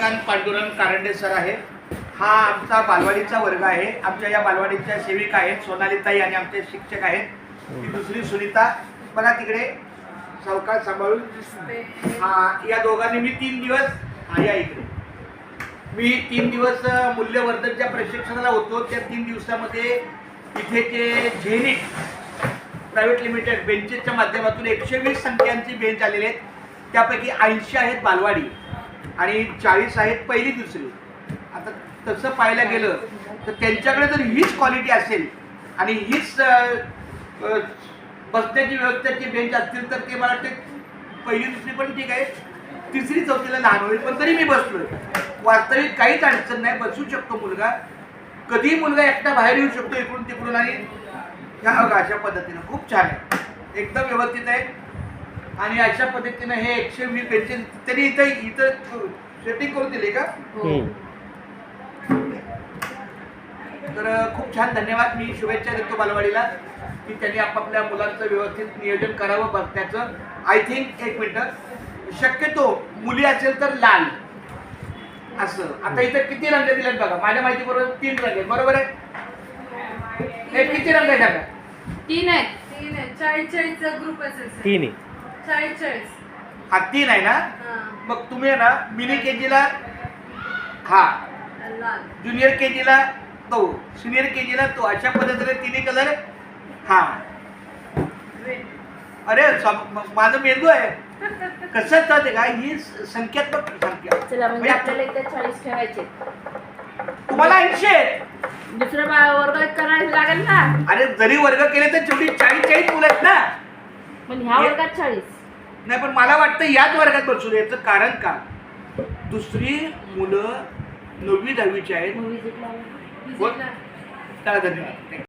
Chandrakant Pandurang Karande sir आहे. हा आमचा बालवाडीचा वर्ग आहे. आमच्या या बालवाडीच्या सेविका आहेत सोनालीताई आणि आमचे शिक्षक आहेत. ही दुसरी सुनीता बघा तिकडे सावकाश सांभाळून. हा या दोघांनी मी 3 दिवस या इकडे मी 3 दिवस मूल्यवर्धनच्या प्रशिक्षणाला होतो. त्या 3 दिवसामध्ये इथे जे झेनिक प्रायव्हेट लिमिटेड बेंचेसच्या माध्यमातून 120 संख्यांची बेंच आलेले आहेत. त्यापैकी 80 आहेत बालवाडी आणि 40 आहेत पहिली दुसरी. आता तसं पाहायला गेलं तर त्यांच्याकडे जर हीच क्वालिटी असेल आणि हीच बसण्याची व्यवस्थेची बेंच असतील तर ते मला वाटते पहिली दुसरी पण ठीक आहे, तिसरी चौथीला लहान होईल. पण तरी मी बसलोय. वास्तविक काहीच अडचण नाही, बसू शकतो मुलगा. कधी मुलगा एकटा बाहेर येऊ शकतो इकडून तिकडून. आणि ह्या अशा पद्धतीनं खूप छान आहे, एकदम व्यवस्थित आहे. आणि अशा पद्धतीनं हे 120 बेंचेस तरी इथं सेटिंग करून दिले का? तर खूप छान धन्यवाद. मी शुभेच्छा देतो बालवाडीला की त्यांनी आपापल्या मुलांचं व्यवस्थित नियोजन करावं बसण्याचं. आय थिंक 1 मिनिट शक्यतो मुली असेल तर लाल असं. आता इथं किती रंग दिलेत बघा, माझ्या माहिती बरोबर 3 रंग आहेत, बरोबर आहे? हे किती रंग आहेत आता? 3 आहेत. 40 ग्रुप असेल. 3 आहे. 40. हा 3 आहे ना? मग तुम्ही आहे ना मिनी केजीला हा, ज्युनियर केजीला तो, सिनियर केजीला तो, अशा पद्धतीने 3 कलर. हा अरे माझं मेंदू आहे कसं चालते का ही संख्यात्मक संख्या. चला म्हणजे आपल्याला इथे 40 ठेवायचे. तुम्हाला 80 आहेत. दुसरा वर्ग करायला लागेल ना. अरे जरी वर्ग केले तर शेवटी 40 मुलं आहेत ना. पण ह्या वर्गात 40 नाही, पण मला वाटतं याच वर्गात बसू याचं कारण का, दुसरी मुलं 9वी 10वीची आहेत. विजिटला त्याला धन्यवाद.